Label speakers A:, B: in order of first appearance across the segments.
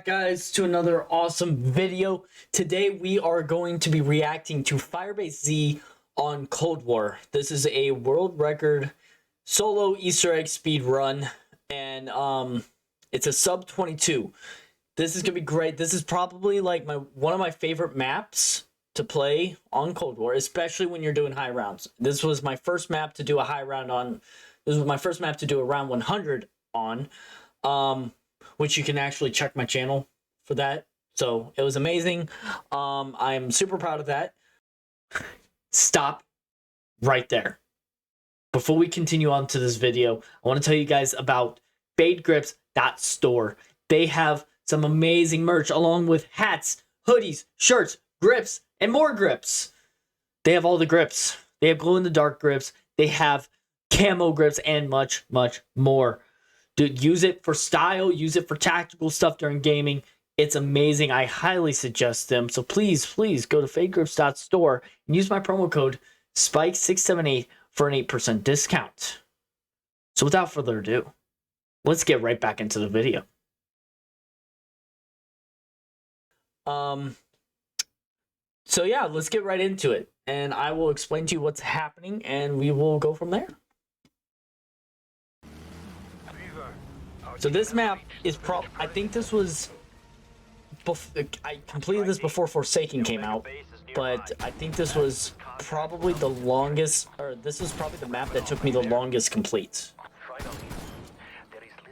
A: back, guys, to another awesome video. Today we are going to be reacting to Firebase Z on Cold War. This is a world record solo Easter egg speed run, and it's a sub 22. This is gonna be great. This is probably like one of my favorite maps to play on Cold War, especially when you're doing high rounds. This was my first map to do a high round on. This was my first map to do a round 100 on. Which you can actually check my channel for that. So it was amazing. I'm super proud of that. Stop right there. Before we continue on to this video, I want to tell you guys about badegrips.store. They have some amazing merch along with hats, hoodies, shirts, grips, and more grips. They have all the grips. They have glow-in-the-dark grips. They have camo grips and much, much more. Dude, use it for style, use it for tactical stuff during gaming. It's amazing. I highly suggest them. So please go to badegrips.store and use my promo code SPIKE678 for an 8% discount. So without further ado, let's get right back into the video. So yeah, let's get right into it. And I will explain to you what's happening and we will go from there. So this map is I think this was I completed this before Forsaken came out, but I think this was probably the longest, or this was probably the map that took me the longest complete.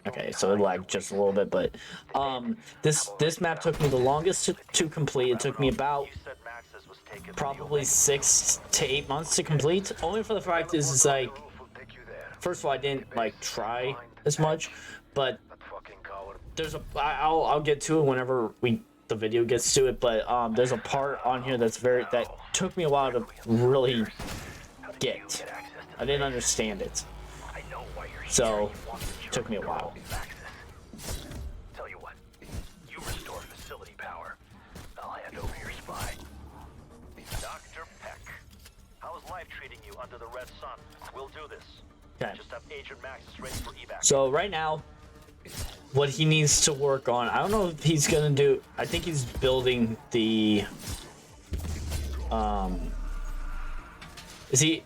A: Okay, so it lagged just a little bit, but this map took me the longest to complete. It took me about probably 6 to 8 months to complete. Only for the fact is like, first of all, I didn't like try as much. But there's I'll get to it whenever the video gets to it. But there's a part on here that took me a while to really get. I didn't understand it, so it took me a while.
B: Tell you what, you restore facility power. I'll hand over your spy. Dr. Peck, how's life treating you under the red sun? We'll do this.
A: Okay.
B: Just have Agent Maxis ready for evac.
A: So right now, what he needs to work on, I don't know if he's gonna do. I think he's building the. Is he?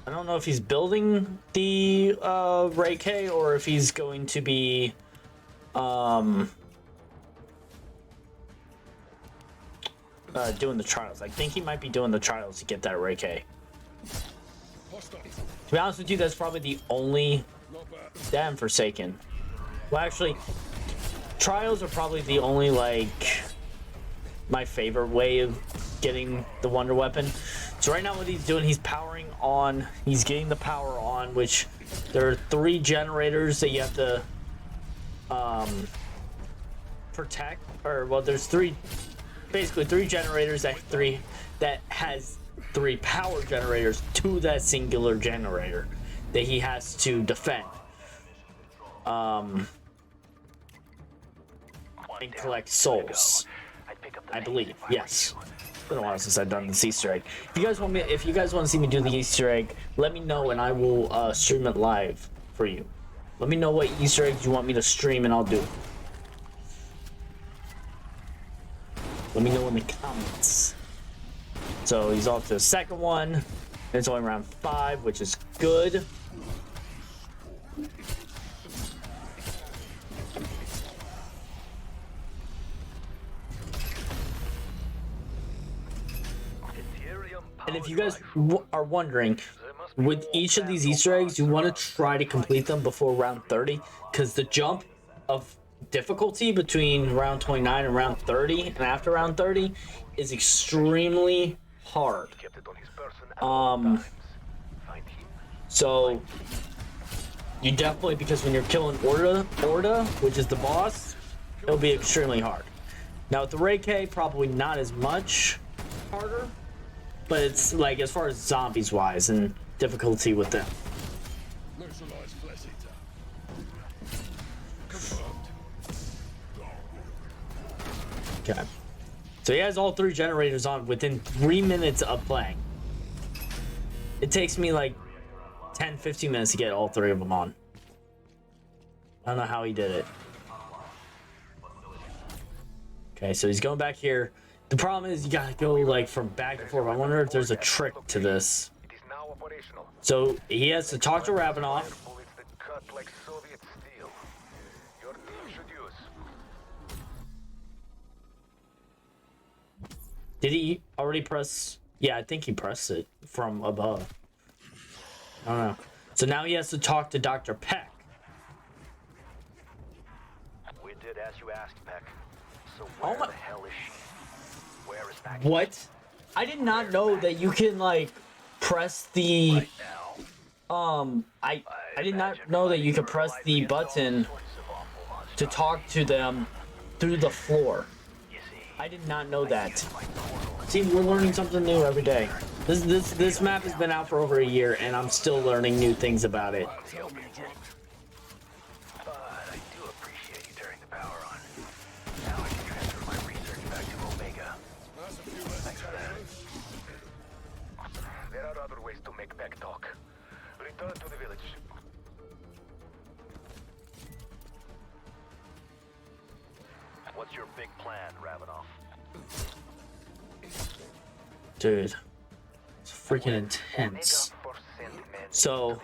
A: I don't know if he's building the Ray K or if he's going to be doing the trials. I think he might be doing the trials to get that Ray K. To be honest with you, that's probably the only. Damn, Forsaken. Well, actually, trials are probably the only, like, my favorite way of getting the Wonder Weapon. So right now what he's doing, he's powering on, he's getting the power on, which there are 3 generators that you have to protect, or, well, there's basically 3 generators that has 3 power generators to that singular generator that he has to defend. And collect souls, I believe. Yes. It's been a while since I've done this Easter egg. If you guys want to see me do the Easter egg, let me know and I will stream it live for you. Let me know what Easter eggs you want me to stream and I'll do it. Let me know in the comments. So he's off to the second one. And it's only round 5, which is good. And if you guys are wondering, with each of these Easter eggs, you want to try to complete them before round 30, because the jump of difficulty between round 29 and round 30 and after round 30 is extremely hard. So you definitely, because when you're killing Orda, which is the boss, it'll be extremely hard. Now with the Ray K, probably not as much harder, but it's like as far as zombies wise and difficulty with them. Okay. So he has all 3 generators on within 3 minutes of playing. It takes me like 10-15 minutes to get all 3 of them on. I don't know how he did it. Okay, so he's going back here. The problem is you gotta go like from back and forth. I wonder if there's a trick to this.
B: It is now operational.
A: So he has to talk to Ravenoff.
B: Bullets that cut like Soviet steel. Your team should use.
A: Did he already press? Yeah, I think he pressed it from above. I don't know. So now he has to talk to Dr. Peck.
B: We did as you asked, Peck. So
A: Oh
B: where
A: my-
B: the hell is she? Where is that?
A: What? I did not know that you can like press the
B: Right now.
A: I did not know that you could press the button to talk to them through the floor.
B: You see,
A: I did not know that. See, we're learning something new every day. This map has been out for over a year and I'm still learning new things about it.
B: but I do appreciate you turning the power on. Now I can transfer my research back to Omega. Thanks for that. There are other ways to make Peck talk. Return to the village. What's your big plan, Ravenoff?
A: Dude, it's freaking intense. So,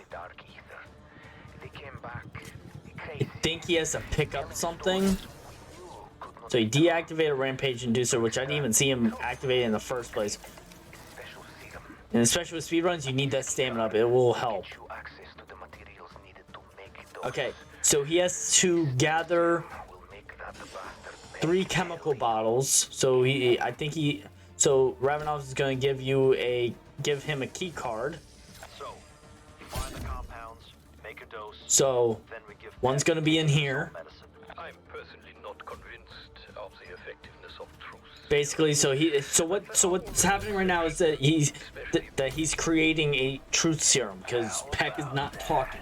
A: I think he has to pick up something. So he deactivated Rampage Inducer, which I didn't even see him activate in the first place. And especially with speedruns, you need that stamina up. It will help. Okay, so he has to gather 3 chemical bottles. So so Ravenoff is going to give him a key card.
B: So, find the compounds, make a dose,
A: So
B: then we give
A: one's going to be in here.
B: medicine. I'm personally not convinced of the effectiveness of truth.
A: Basically, so what's happening right now is that he's creating a truth serum because Peck is not talking.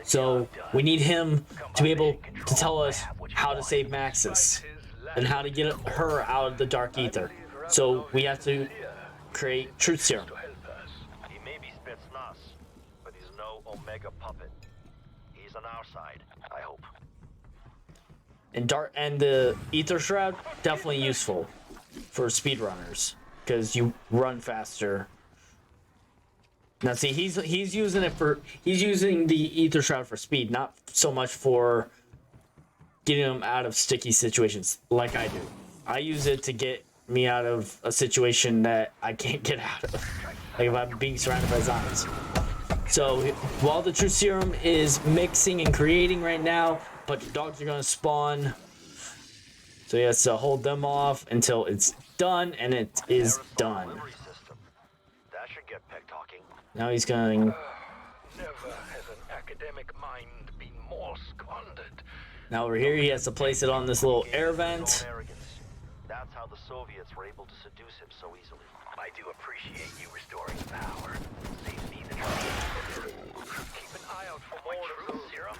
A: So we need him to be able to tell us how to save Maxis and how to get her out of the dark ether. So we have to create truth serum.
B: He may be Spetsnaz, but he's no Omega puppet. He's on our side, I hope.
A: And the ether shroud definitely useful for speedrunners because you run faster. Now see, he's using the ether shroud for speed, not so much for getting him out of sticky situations like I do. I use it to get me out of a situation that I can't get out of, like if I'm being surrounded by zombies. So while the truth serum is mixing and creating right now, a bunch of dogs are gonna spawn. So he has to hold them off until it's done, and it is done.
B: Delivery system. That should get Peck talking.
A: Now he's going.
B: Never has an academic mind been more squandered.
A: Now over here, he has to place it on this little air vent.
B: Your own arrogance. That's how the Soviets were able to seduce him so easily. I do appreciate you restoring power. Saves me the trouble. Keep an eye out for more truth serum.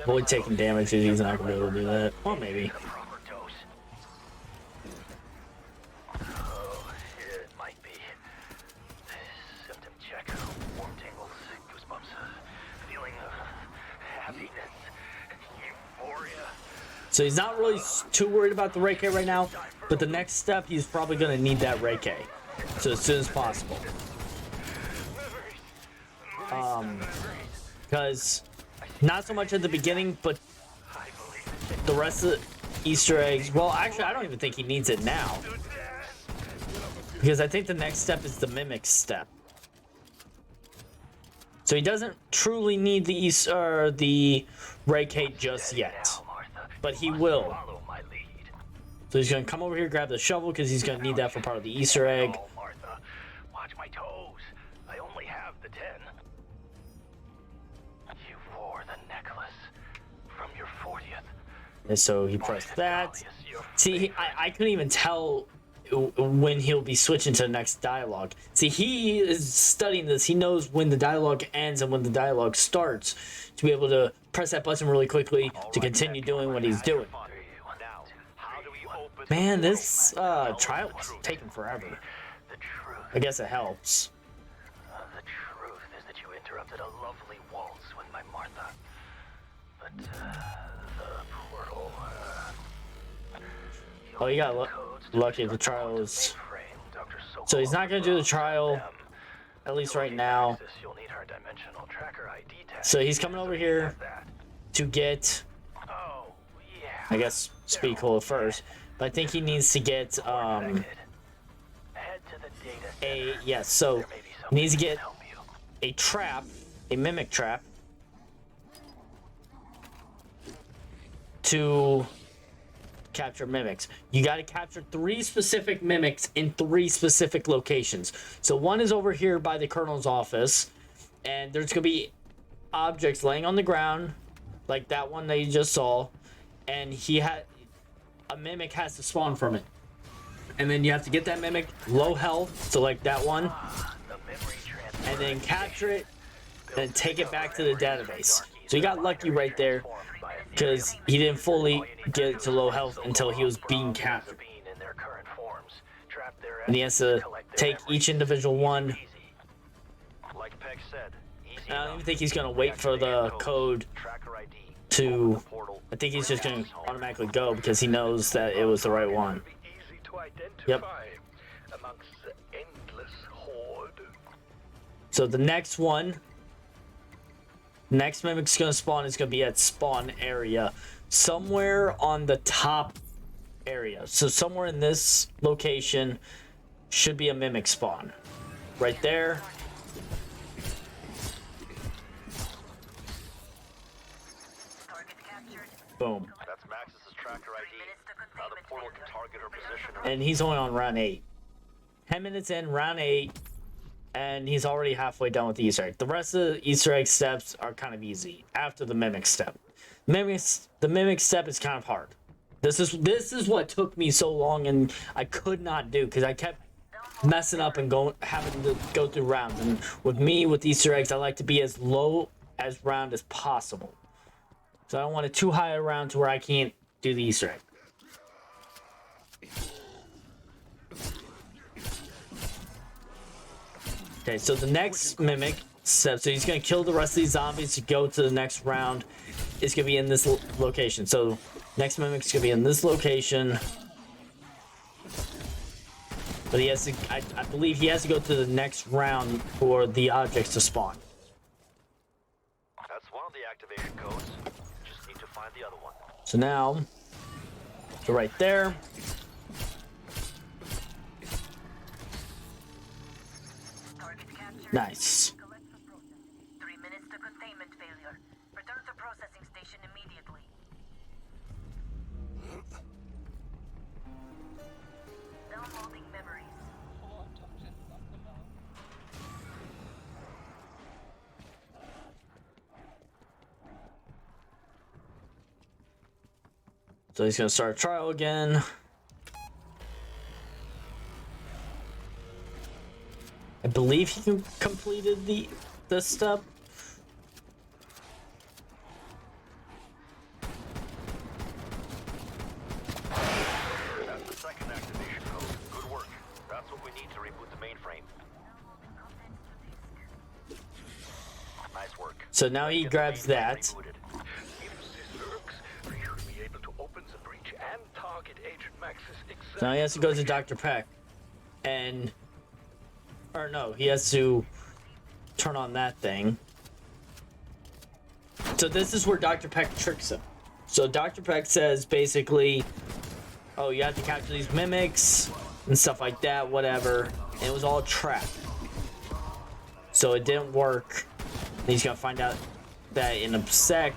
A: Avoid taking damage because he's not gonna be able to do that. Well, maybe.
B: The proper dose. Oh, it might be. Symptom check. Warm tingles, goosebumps, feeling of happiness, euphoria.
A: So he's not really too worried about the Reiki right now, but the next step, he's probably gonna need that Reiki. So as soon as possible. Because not so much at the beginning, but the rest of the Easter eggs. Well, actually, I don't even think he needs it now. Because I think the next step is the mimic step. So he doesn't truly need the Reiki just yet. But he will.
B: Follow my lead.
A: So he's gonna come over here, grab the shovel, because he's gonna need that for part of the Easter egg.
B: Oh, Martha, watch my toes. I only have the 10. You wore the necklace from your 40th.
A: And so he pressed that. See, I couldn't even tell when he'll be switching to the next dialogue. See, he is studying this. He knows when the dialogue ends and when the dialogue starts to be able to press that button really quickly to continue doing what he's doing.
B: Now, how do we open
A: Man, this trial is taking forever.
B: the truth?
A: I guess it helps.
B: The truth is that you interrupted a lovely waltz with my Martha. But the portal,
A: Oh, he got lucky. The trial was... So he's not going to do the trial, at least right now. So he's coming over here to get, I guess, speed cola first. But I think he needs to get, so he needs to get a trap, a mimic trap, to capture mimics. You got to capture 3 specific mimics in 3 specific locations. So one is over here by the colonel's office, and there's gonna be objects laying on the ground, like that one that you just saw, and a mimic has to spawn from it. And then you have to get that mimic low health, so like that one, and then capture it and take it back to the database. So you got lucky right there, because he didn't fully get it to low health until he was being captured. And he has to take each individual one. I don't even think he's going to wait for the code to... I think he's just going to automatically go because he knows that it was the right one. Yep. So the next one... Next mimic's gonna spawn is gonna be at spawn area, somewhere on the top area. So somewhere in this location should be a mimic spawn, right there. Boom. That's Max's tracker ID. Now the portal can target her position. And he's only on round 8. 10 minutes in, round 8. And he's already halfway done with the Easter egg. The rest of the Easter egg steps are kind of easy after the mimic step. The mimic step is kind of hard. This is what took me so long and I could not do because I kept messing up and having to go through rounds. And with me, with Easter eggs, I like to be as low as round as possible. So I don't want it too high a round to where I can't do the Easter egg. Okay, so the next mimic step, so he's gonna kill the rest of these zombies to go to the next round. It's gonna be in this location. So next mimic's gonna be in this location. But he has to, I believe he has to go to the next round for the objects to spawn. That's one of the activation codes. Just need to find the other one. So now, so right there. Nice.
C: 3 minutes to containment failure. Return to processing station immediately. Downloading memories.
A: So he's gonna start a trial again. I believe he completed the step. That's the second activation code. Good work. That's what we need to reboot the mainframe. Nice work. So now he grabs that. Now he has to go to Dr. Peck and... Or no, he has to turn on that thing. So this is where Dr. Peck tricks him. So Dr. Peck says basically, oh, you have to capture these mimics and stuff like that, whatever. And it was all trap. So it didn't work. And he's gonna find out that in a sec.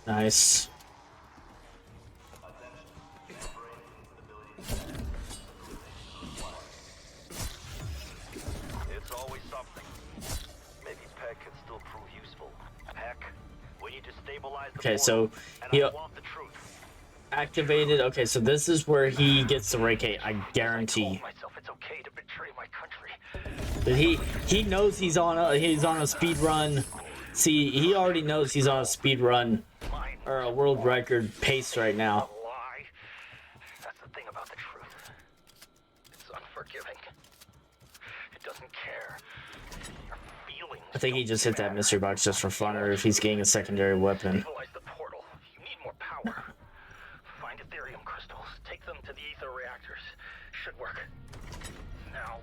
A: Nice. It's always something. Maybe Peck can still prove useful. Peck, we need to stabilize the portal, and I want the truth. Activated. Okay, so this is where he gets the Reiki, I guarantee. It's okay to betray my country. But he knows he's on a speed run. See, he already knows he's on a speed run or a world record pace right now.
B: It doesn't care. Your feelings
A: I think he
B: don't
A: just hit that
B: matter.
A: mystery box just for fun, or if he's getting a secondary weapon.
B: Stabilize the portal. You need more power. Find Ethereum crystals. Take them to the ether reactors. Should work. Now,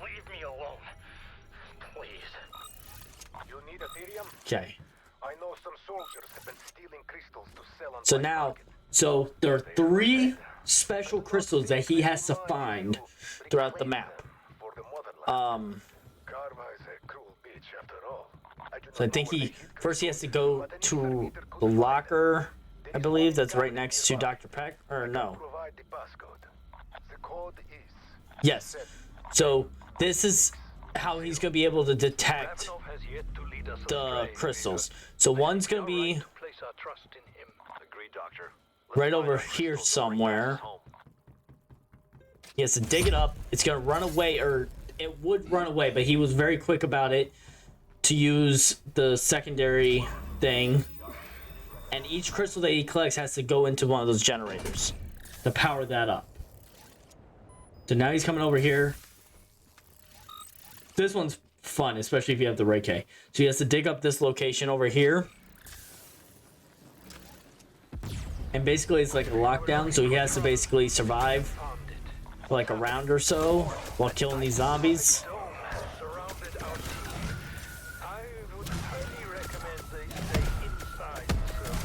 B: leave me alone. Please.
D: You need Ethereum?
A: Okay.
D: I know some soldiers have been stealing crystals to sell on
A: So
D: black
A: now,
D: market.
A: so there are 3 special crystals that he has to find throughout the map.
D: For the motherland.
A: Um,
D: Karma is a cruel bitch after all. Do
A: so I
D: not
A: think
D: know where
A: he
D: they hid
A: first he has to go
D: but
A: to
D: any
A: the
D: could find
A: locker,
D: them.
A: I believe that's right next to Dr. Peck, or no?
D: Provide the passcode. The code is
A: Yes. So this is how he's gonna be able to detect
B: Ravenov has yet to lead us
A: the
B: astray,
A: crystals. So one's gonna
B: Our
A: be
B: right to place our trust in him. Agreed, Doctor.
A: right over here somewhere. He has to dig it up. It's gonna run away, or it would run away, but he was very quick about it to use the secondary thing. And each crystal that he collects has to go into one of those generators to power that up. So now he's coming over here. This one's fun, especially if you have the right K. So he has to dig up this location over here. And basically it's like a lockdown, so he has to basically survive for like a round or so while killing these zombies.
B: Surrounded our team. I would highly recommend they stay inside the circle.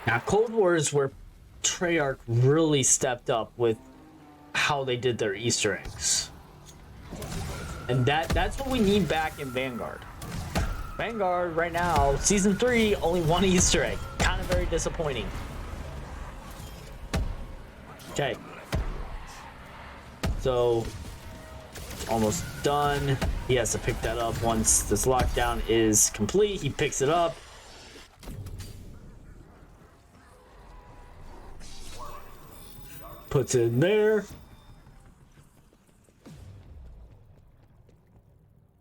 A: Now, Cold War is where Treyarch really stepped up with how they did their Easter eggs. And that's what we need back in Vanguard. Vanguard, right now, Season 3, only 1 Easter egg. Kind of very disappointing. Okay. So, almost done. He has to pick that up once this lockdown is complete. He picks it up. Puts it in there.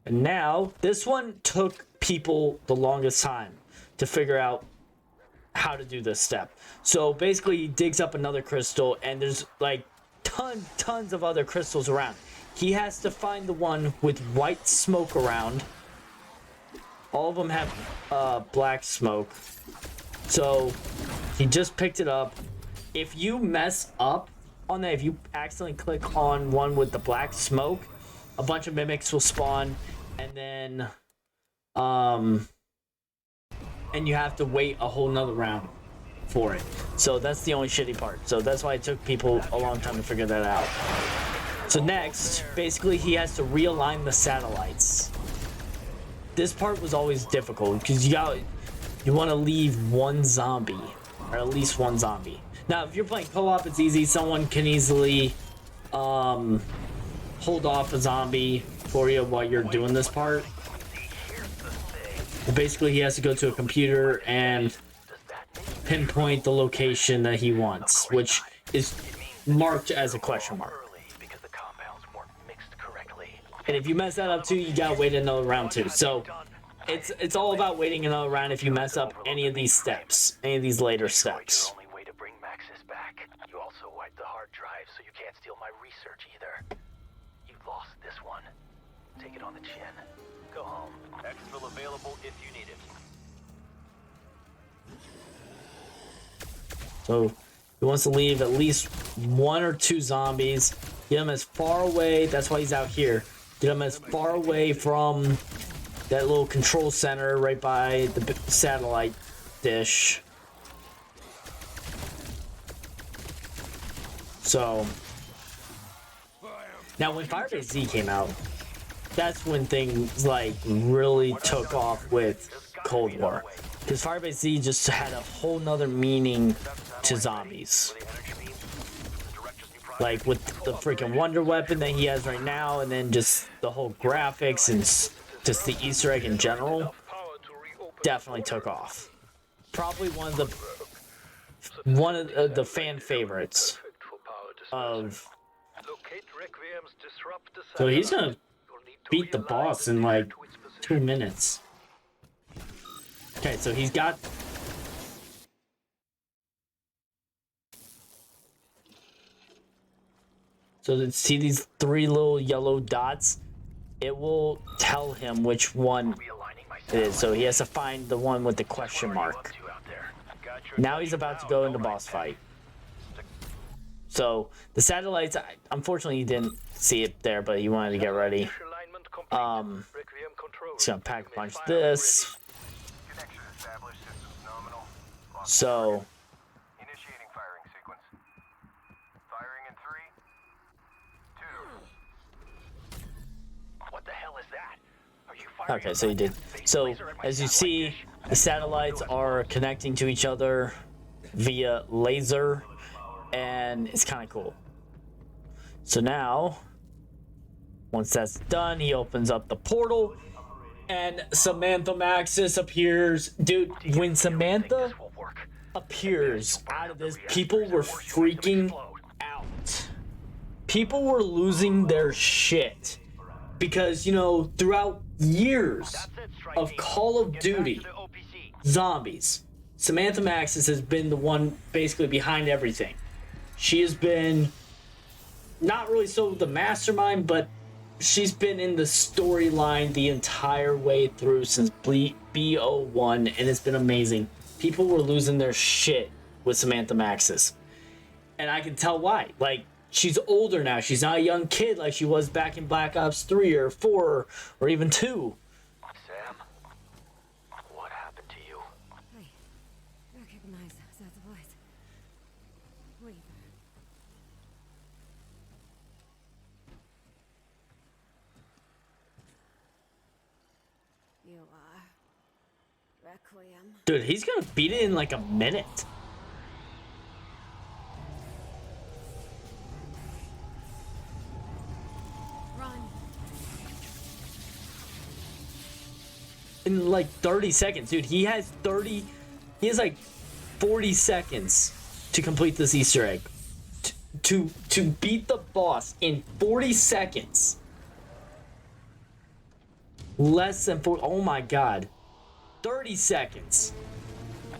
A: And now, this one took people the longest time to figure out how to do this step. So basically, he digs up another crystal, and there's like tons of other crystals around. He has to find the one with white smoke around. All of them have black smoke. So he just picked it up. If you mess up on that, if you accidentally click on one with the black smoke, a bunch of mimics will spawn, and then and you have to wait a whole nother round for it. So that's the only shitty part. So that's why it took people a long time to figure that out. So next, basically he has to realign the satellites. This part was always difficult because you want to leave one zombie, or at least one zombie. Now, if you're playing co-op, it's easy. Someone can easily hold off a zombie for you while you're doing this part. But basically, he has to go to a computer and pinpoint the location that he wants, which is marked as a question mark.
B: Because the compounds weren't mixed correctly.
A: And if you mess that up too, you gotta wait another round too. So it's all about waiting another round if you mess up any of these steps, any of these later steps.
B: Only way to bring Maxis back. You also wiped the hard drive, so you can't steal my research either. You lost this one. Take it on the chin. Go home. Exfil available if you need it.
A: So he wants to leave at least 1 or 2 zombies. Get him as far away. That's why he's out here. Get him as far away from that little control center right by the satellite dish. So now when Firebase Z came out, that's when things like really took off with Cold War. Because Firebase Z just had a whole nother meaning to zombies. Like with the freaking Wonder Weapon that he has right now, and then just the whole graphics and just the Easter egg in general, definitely took off. Probably one of the one of the fan favorites of. So he's gonna beat the boss in like 2 minutes. Okay, so he's got. So see these 3 little yellow dots? It will tell him which one it is. So he has to find the one with the question mark. Now he's about to go into boss fight. So the satellites, unfortunately, you didn't see it there, but he wanted to get ready. He's gonna pack a punch this. So.
D: Initiating firing sequence. Firing in 3, 2.
B: What the hell is that? Are you firing?
A: Okay, so he did. So as you see, the satellites are connecting to each other via laser, and it's kind of cool. So now, once that's done, he opens up the portal, and Samantha Maxis appears. Dude, when Samantha appears out of this, people were freaking out. People were losing their shit. Because, you know, throughout years of Call of Duty Zombies, Samantha Maxis has been the one basically behind everything. She has been not really so the mastermind, but she's been in the storyline the entire way through since BO1, and it's been amazing. People were losing their shit with Samantha Maxis. And I can tell why. Like, she's older now. She's not a young kid like she was back in Black Ops 3 or 4 or even 2.
B: Sam, what happened to you?
E: I recognize that voice. Weaver. You are Requiem.
A: Dude, he's gonna beat it in like a minute.
E: Run.
A: In like 30 seconds, dude. He has like 40 seconds to complete this Easter egg. To beat the boss in 40 seconds. Less than 40. Oh my god. 30 seconds.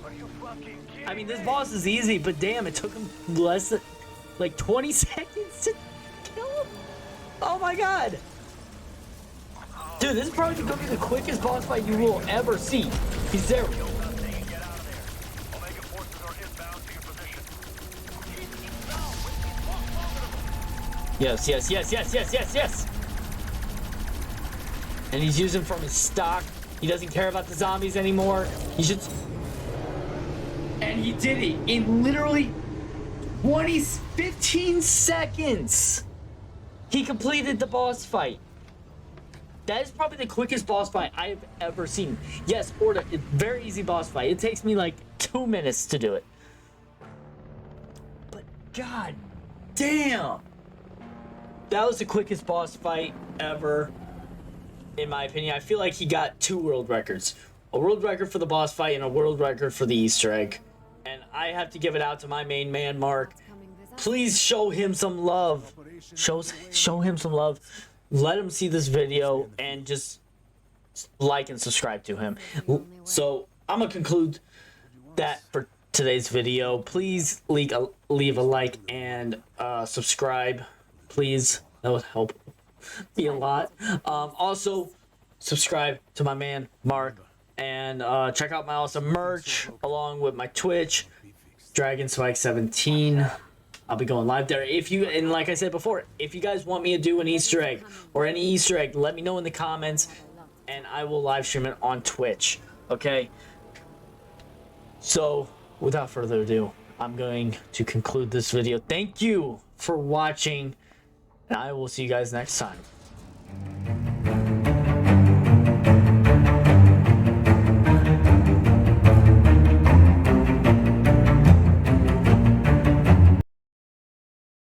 B: Are you fucking kidding?
A: I mean, this boss is easy, but damn, it took him less than like 20 seconds to kill him. Oh my god. Dude, this is probably gonna be the quickest boss fight you will ever see. He's there.
B: Get out of there. Omega forces are inbound to your position. He's inbound.
A: Yes, yes, yes, yes, yes, yes, yes. And he's using from his stock. He doesn't care about the zombies anymore. He should. And he did it in literally 15 seconds. He completed the boss fight. That is probably the quickest boss fight I have ever seen. Yes, Orta, it's very easy boss fight. It takes me like 2 minutes to do it. But god damn. That was the quickest boss fight ever, in my opinion. I feel like he got 2 world records. A world record for the boss fight and a world record for the Easter egg. And I have to give it out to my main man, Mark. Please show him some love. Show him some love. Let him see this video and just like and subscribe to him. So I'm gonna conclude that for today's video. Please leave a like and subscribe. Please, that would help me a lot. Also, subscribe to my man Mark and check out my awesome merch along with my Twitch, Dragon Swag 17. I'll be going live there. And like I said before, if you guys want me to do an Easter egg or any Easter egg, let me know in the comments and I will live stream it on Twitch. Okay? So, without further ado, I'm going to conclude this video. Thank you for watching, and I will see you guys next time.